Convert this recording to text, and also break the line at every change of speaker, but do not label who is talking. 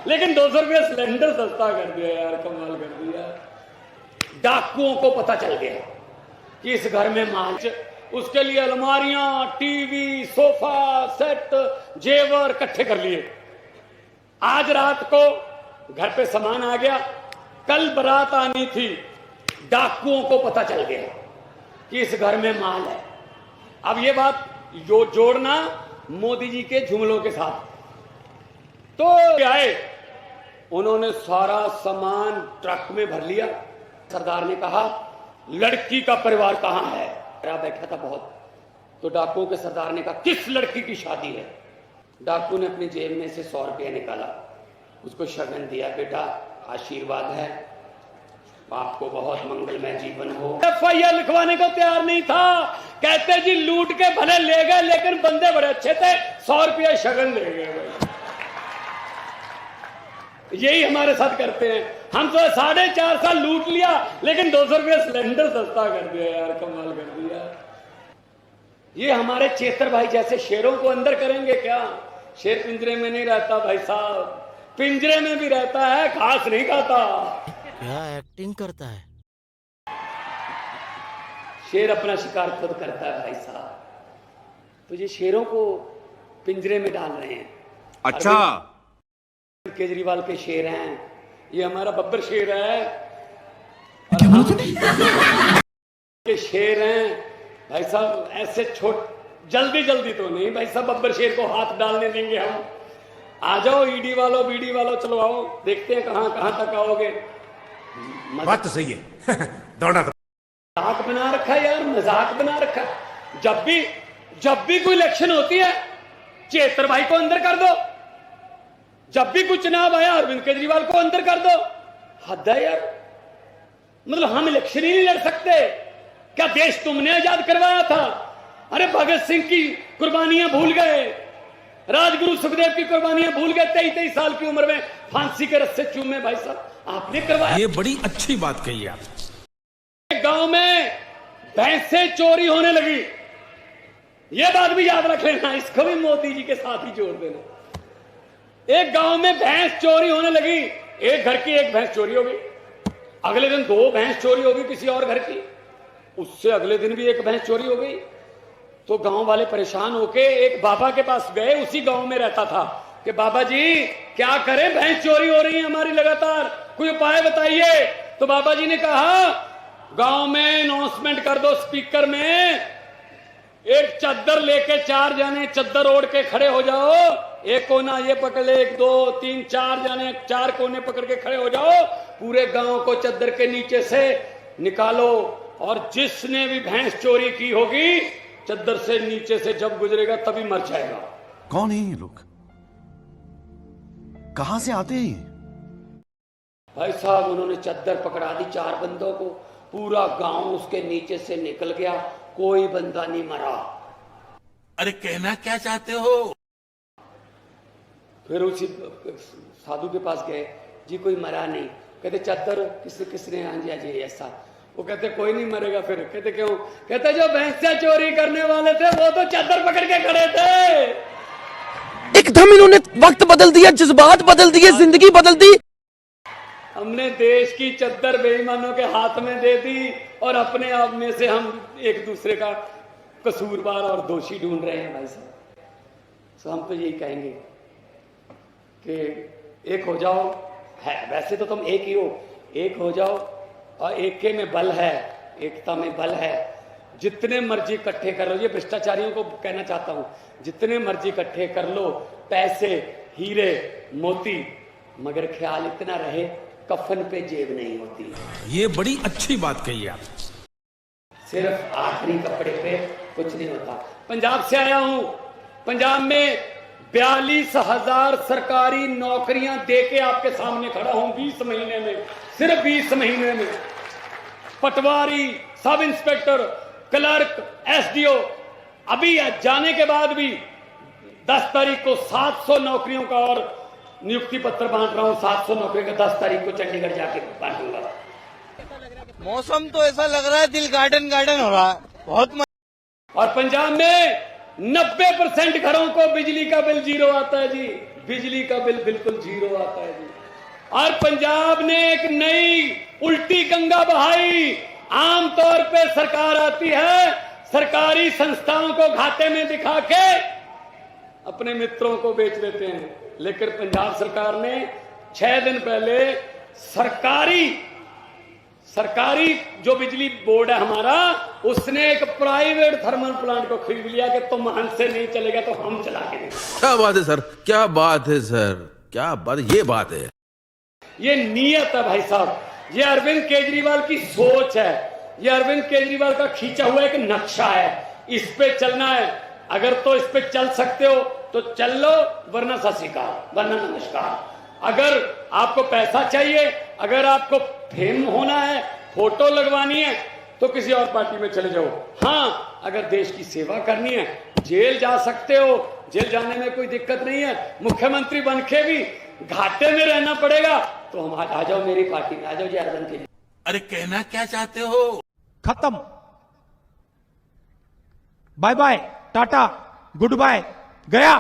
लेकिन 200 रुपये सिलेंडर सस्ता कर दिया यार, कमाल कर दिया। डाकुओं को पता चल गया कि इस घर में माल, उसके लिए अलमारियां, टीवी, सोफा सेट, जेवर इकट्ठे कर लिए। आज रात को घर पे सामान आ गया, कल बारात आनी थी। डाकुओं को पता चल गया कि इस घर में माल है। अब ये बात जोड़ना मोदी जी के जुमलों के साथ। तो आए, उन्होंने सारा सामान ट्रक में भर लिया। सरदार ने कहा लड़की का परिवार कहां है? बैठा था बहुत, तो डाकुओं के सरदार ने कहा किस लड़की की शादी है? डाकू ने अपनी जेब में से 100 रुपया निकाला, उसको शगन दिया, बेटा आशीर्वाद है, आपको बहुत मंगलमय जीवन हो। FIR लिखवाने को तैयार नहीं था, कहते जी लूट के भले ले गए लेकिन बंदे बड़े अच्छे थे, 100 रुपया शगन ले गए। यही हमारे साथ करते हैं। हम तो 4.5 साल लूट लिया लेकिन 200 रुपये सिलेंडर सस्ता कर दिया यार, कमाल कर दिया। ये हमारे चेतर भाई जैसे शेरों को अंदर करेंगे क्या? शेर पिंजरे में नहीं रहता भाई साहब, पिंजरे में भी रहता है, घास नहीं खाता।
क्या एक्टिंग करता है?
शेर अपना शिकार खुद करता है भाई साहब। तो ये शेरों को पिंजरे में डाल रहे हैं।
अच्छा,
केजरीवाल के शेर हैं, ये हमारा बब्बर शेर है, के शेर हैं भाई साहब। ऐसे जल्दी जल्दी तो नहीं भाई साहब, बब्बर शेर को हाथ डालने देंगे हम। आ जाओ ईडी वालों, बीडी वालों, चलो आओ, देखते हैं कहां कहां तक आओगे।
बात तो सही है। दौड़ा तो
मजाक बना रखा है यार, मजाक बना रखा है। जब भी कोई इलेक्शन होती है चेतर भाई को अंदर कर दो, जब भी कोई चुनाव आया अरविंद केजरीवाल को अंदर कर दो। हद है यार, मतलब हम इलेक्शन ही नहीं लड़ सकते क्या? देश तुमने आजाद करवाया था। अरे भगत सिंह की कुर्बानियां भूल गए, राजगुरु सुखदेव की कुर्बानियां भूल गए। 23 साल की उम्र में फांसी के रस्से चूमे भाई साहब, आपने करवाया।
ये बड़ी अच्छी बात कही आप।
एक गांव में भैंसें चोरी होने लगी, यह बात भी याद रख लेना, इसको भी मोदी जी के साथ ही जोड़ देना। एक गांव में भैंस चोरी होने लगी, एक घर की एक भैंस चोरी हो गई, अगले दिन 2 भैंस चोरी हो गई किसी और घर की, उससे अगले दिन भी एक भैंस चोरी हो गई। तो गांव वाले परेशान होके एक बाबा के पास गए, उसी गांव में रहता था, कि बाबा जी क्या करें, भैंस चोरी हो रही है हमारी लगातार, कोई उपाय बताइए। तो बाबा जी ने कहा गांव में अनाउंसमेंट कर दो स्पीकर में, एक चद्दर लेके 4 जाने चद्दर ओढ़ के खड़े हो जाओ, एक कोना ये पकड़ ले, 1 2 3 4 जाने 4 कोने पकड़ के खड़े हो जाओ, पूरे गांव को चद्दर के नीचे से निकालो, और जिसने भी भैंस चोरी की होगी चद्दर से नीचे से जब गुजरेगा तभी मर जाएगा।
कौन है ये लोग, कहां से आते हैं?
भाई साहब उन्होंने चद्दर पकड़ा दी 4 बंदों को, पूरा गांव उसके नीचे से निकल गया, कोई बंदा नहीं मरा।
अरे कहना क्या चाहते हो?
फिर उसी साधु के पास गए, जी कोई मरा नहीं। कहते चद्दर किसने? हाँ जी ऐसा। वो कहते कोई नहीं मरेगा। फिर कहते क्यों? कहते जो भैंसे चोरी करने वाले थे वो तो चद्दर पकड़ के खड़े थे।
एकदम इन्होंने वक्त बदल दिया, जज्बात बदल दिए, जिंदगी बदल दी।
हमने देश की चद्दर बेईमानों के हाथ में दे दी और अपने आप में से हम एक दूसरे का कसूरवार और दोषी ढूंढ रहे हैं भाई साहब। तो हम तो यही कहेंगे कि एक हो जाओ, है वैसे तो तुम एक ही हो, एक हो जाओ, और एके में बल है, एकता में बल है। जितने मर्जी इकट्ठे कर लो, ये भ्रष्टाचारियों को कहना चाहता हूं, जितने मर्जी इकट्ठे कर लो पैसे, हीरे मोती, मगर ख्याल इतना रहे कफन पे जेब नहीं होती।
ये बड़ी अच्छी बात कही आप।
सिर्फ आखिरी कपड़े पे कुछ नहीं होता। पंजाब से आया हूं, पंजाब में 42,000 सरकारी नौकरियां देके आपके सामने खड़ा हूं 20 महीने में, सिर्फ 20 महीने में। पटवारी, सब इंस्पेक्टर, क्लर्क, SDO, अभी जाने के बाद भी 10 तारीख को 700 नौकरियों का और नियुक्ति पत्र बांट रहा हूं। 700 नौकरियों का 10 तारीख को चंडीगढ़ जाके बांटूंगा।
मौसम तो ऐसा लग रहा है दिल गार्डन गार्डन हो रहा है, बहुत
और पंजाब में 90% घरों को बिजली का बिल 0 आता है जी, बिजली का बिल बिल्कुल जीरो आता है जी। और पंजाब ने एक नई उल्टी गंगा बहाई। आमतौर पे सरकार आती है, सरकारी संस्थाओं को घाटे में दिखा के अपने मित्रों को बेच देते हैं, लेकिन पंजाब सरकार ने 6 दिन पहले सरकारी जो बिजली बोर्ड है हमारा, उसने एक प्राइवेट थर्मल प्लांट को खरीद लिया कि तुम हमसे नहीं चलेगा तो हम चला के देंगे।
क्या बात है सर, क्या बात है सर, क्या बात, ये बात है।
ये नीयत है भाई साहब, ये अरविंद केजरीवाल की सोच है, ये अरविंद केजरीवाल का खींचा हुआ एक नक्शा है। इस पे चलना है, अगर तो इस पे चल सकते हो तो चल लो, वरना सत श्री अकाल, वरना नमस्कार। अगर आपको पैसा चाहिए, अगर आपको फेम होना है, फोटो लगवानी है, तो किसी और पार्टी में चले जाओ। हाँ, अगर देश की सेवा करनी है, जेल जा सकते हो, जेल जाने में कोई दिक्कत नहीं है। मुख्यमंत्री बनके भी घाटे में रहना पड़ेगा तो हम आ जाओ मेरी पार्टी में, आ जाओ जी अरविंद के लिए।
अरे कहना क्या चाहते हो?
खत्म, बाय बाय, टाटा, गुड बाय, गया।